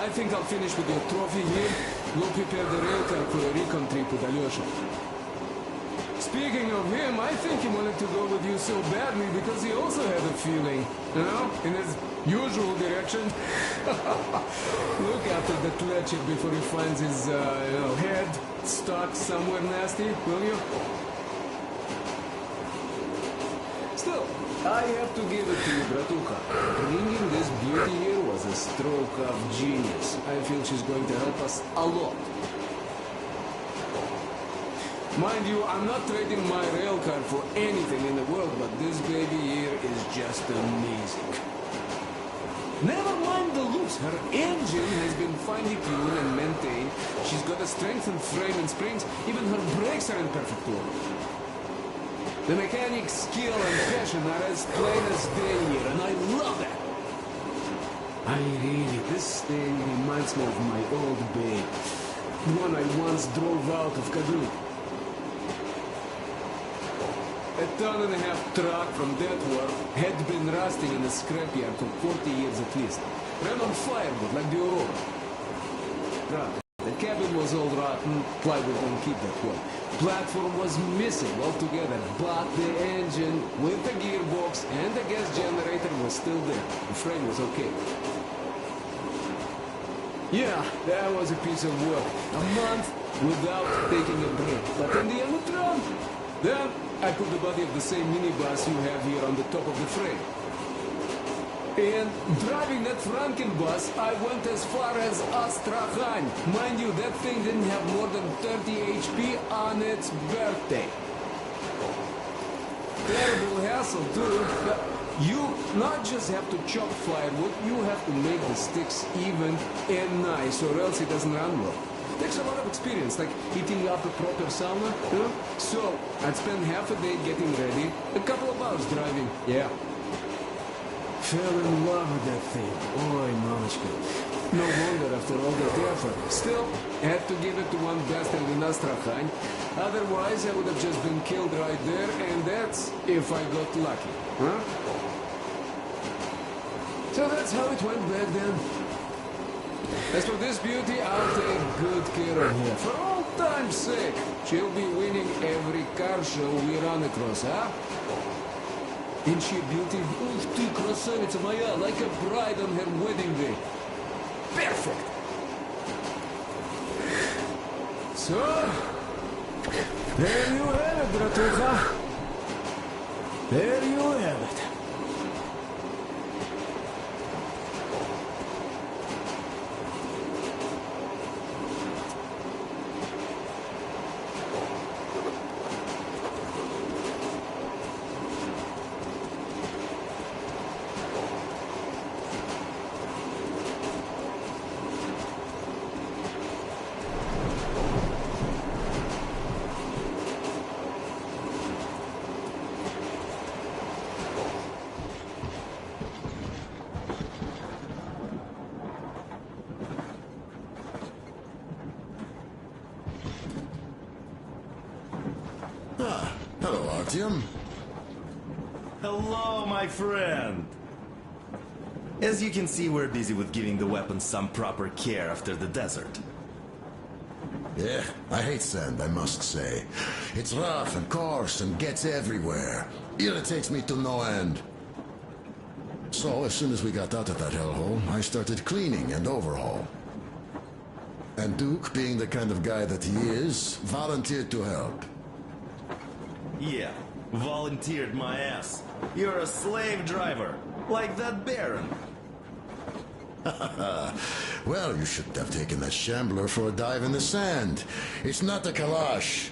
I think I'll finish with your trophy here. We'll prepare the railcar for a recon trip with Alyosha. Speaking of him, I think he wanted to go with you so badly because he also had a feeling, you know, in his usual direction. Look after the Leche before he finds his, head stuck somewhere nasty, will you? Still, I have to give it to you, Bratuka. Bringing this beauty here was a stroke of genius. I feel she's going to help us a lot. Mind you, I'm not trading my railcar for anything in the world, but this baby here is just amazing. Never mind the looks, her engine has been finely tuned and maintained. She's got a strengthened frame and springs, even her brakes are in perfect order. The mechanic's skill and passion are as plain as day here, and I love that. This thing reminds me of my old babe. The one I once drove out of Kaduna. A ton-and-a-half truck from that war had been rusting in the scrapyard for 40 years at least. Ran on firewood like the Aurora. The cabin was all rotten, plywood won't keep that well. Platform was missing altogether, but the engine with the gearbox and the gas generator was still there. The frame was okay. Yeah, that was a piece of work. A month without taking a break. But in the end, then I put the body of the same minibus you have here on the top of the frame. And driving that Frankenbus, I went as far as Astrakhan. Mind you, that thing didn't have more than 30 HP on its birthday. Terrible hassle, too. But you not just have to chop firewood, you have to make the sticks even and nice, or else it doesn't run well. Takes a lot of experience, like heating up a proper sauna, you know? So, I'd spend half a day getting ready, a couple of hours driving, yeah. Fell in love with that thing. Oy, mamachka. No wonder after all that effort. Still, had to give it to one bastard in Astrakhan. Otherwise, I would have just been killed right there, and that's if I got lucky. Huh? So that's how it went back then. As for this beauty, I'll take good care of her. For all time's sake, she'll be winning every car show we run across, huh? Ain't she a beauty? Uch ty krasavица моя, like a bride on her wedding day. Perfect! So, there you have it, Bratucha. There you have it. Hello, Artyom. Hello, my friend. As you can see, we're busy with giving the weapons some proper care after the desert. Yeah, I hate sand, I must say. It's rough and coarse and gets everywhere. Irritates me to no end. So, as soon as we got out of that hellhole, I started cleaning and overhaul. And Duke, being the kind of guy that he is, volunteered to help. Yeah, volunteered my ass. You're a slave driver, like that Baron. Well, you shouldn't have taken that shambler for a dive in the sand. It's not a Kalash.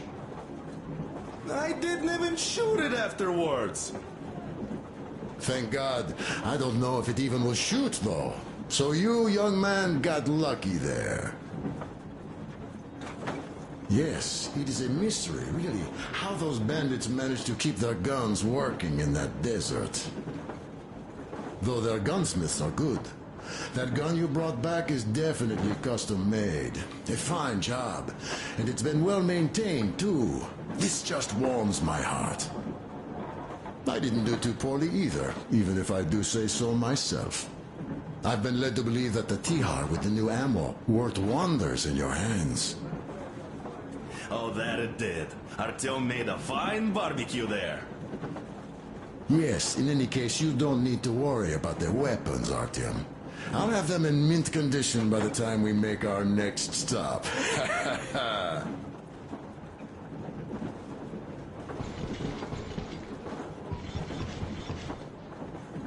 I didn't even shoot it afterwards. Thank God. I don't know if it even will shoot, though. So you, young man, got lucky there. Yes, it is a mystery, really, how those bandits managed to keep their guns working in that desert. Though their gunsmiths are good. That gun you brought back is definitely custom-made. A fine job. And it's been well maintained, too. This just warms my heart. I didn't do too poorly either, even if I do say so myself. I've been led to believe that the Tihar with the new ammo worked wonders in your hands. Oh, that it did. Artyom made a fine barbecue there. Yes, in any case, you don't need to worry about their weapons, Artyom. I'll have them in mint condition by the time we make our next stop.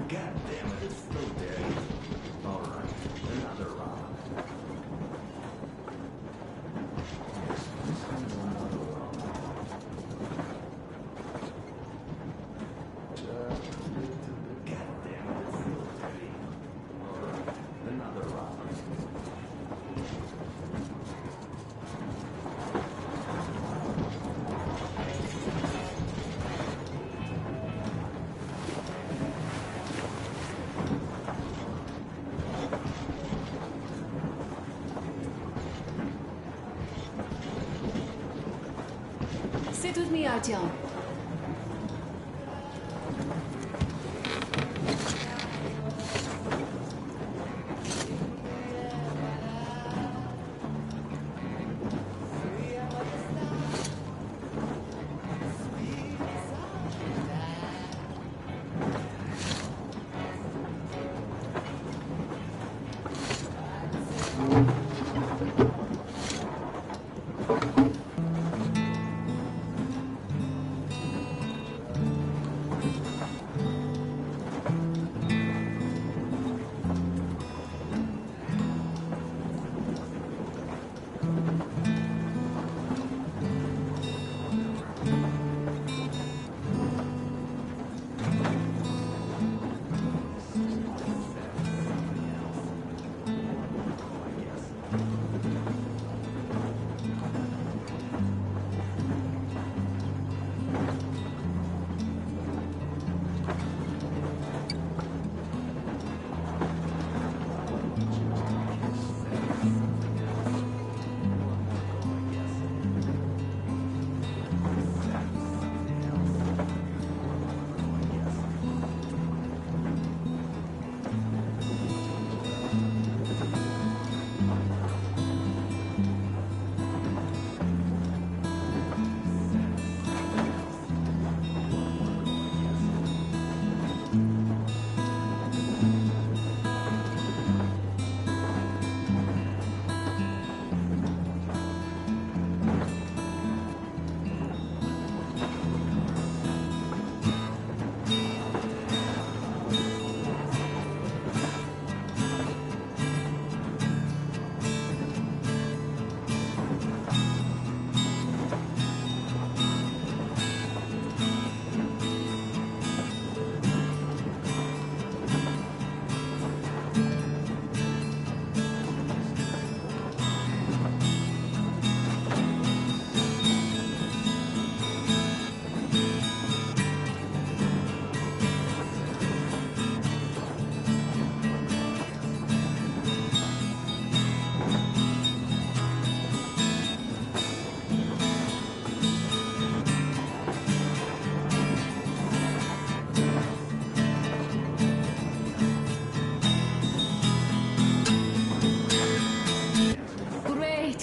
God damn it, it's still dirty. All right, another round. Sit with me, Artyom.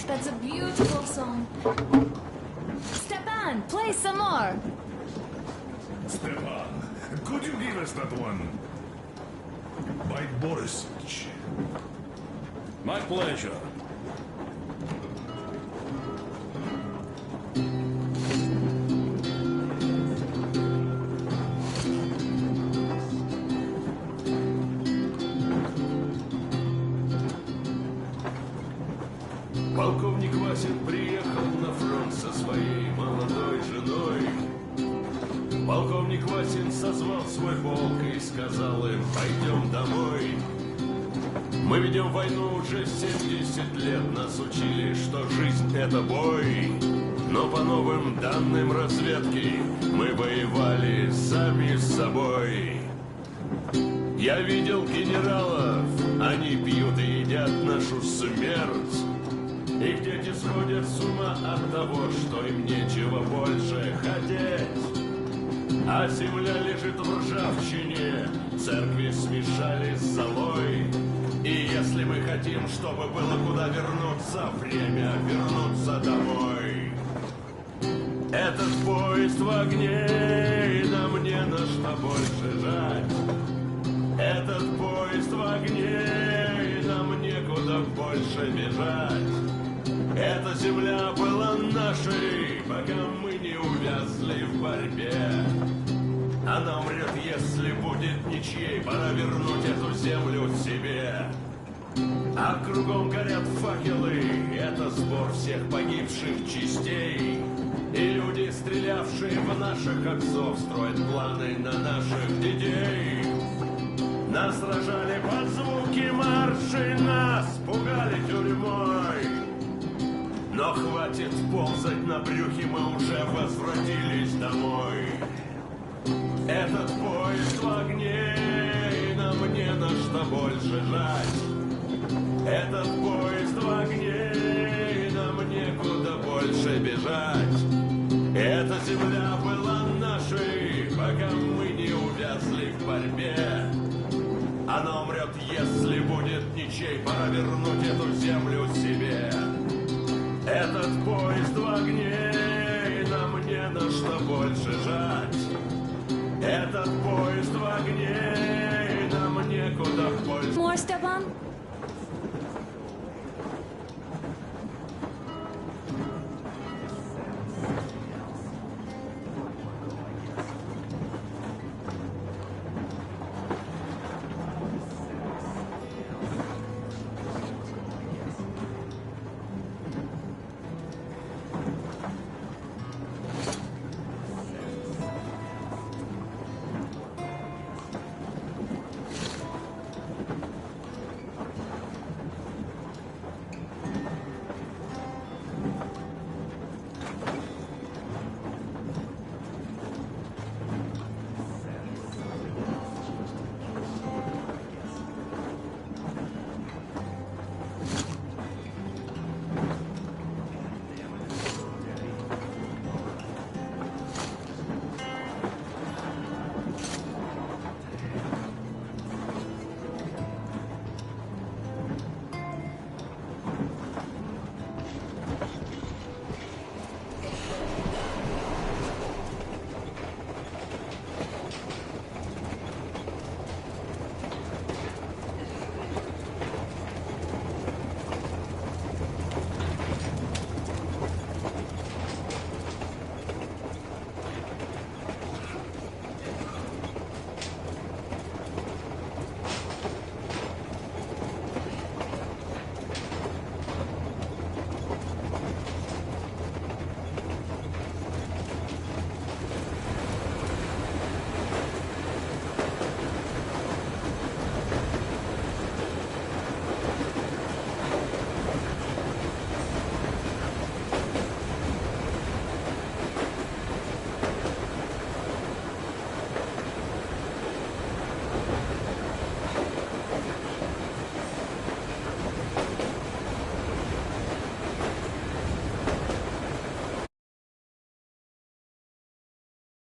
That's a beautiful song. Stepan, play some more. Stepan, could you give us that one? By Borisich. My pleasure. Полковник Васин приехал на фронт со своей молодой женой. Полковник Васин созвал свой полк и сказал им: пойдем домой. Мы ведем войну уже 70 лет. Нас учили, что жизнь — это бой. Но по новым данным разведки мы воевали сами с собой. Я видел генералов, они пьют и едят нашу смерть. Их дети сходят с ума от того, что им нечего больше хотеть. А земля лежит в ржавчине, церкви смешали с золой. И если мы хотим, чтобы было куда вернуться, время вернуться домой. Этот поезд в огне, и нам не на что больше жать. Этот поезд в огне, и нам некуда больше бежать. Эта земля была нашей, пока мы не увязли в борьбе. Она умрет, если будет ничьей. Пора вернуть эту землю себе. А кругом горят факелы. Это сбор всех погибших частей. И люди, стрелявшие в наших отцов, строят планы на наших детей. Нас сражали под звуки маршей, нас пугали тюрьмой. Но хватит ползать на брюхе, мы уже возвратились домой. Этот поезд в огне, и нам не на что больше жать. Этот поезд в огне, и нам некуда больше бежать. Эта земля была нашей, пока мы не увязли в борьбе. Она умрет, если будет ничей. Пора вернуть эту землю себе. Этот поезд в огне, и нам не на что больше жать. Этот поезд в огне, и нам некуда больше... More, Stepan?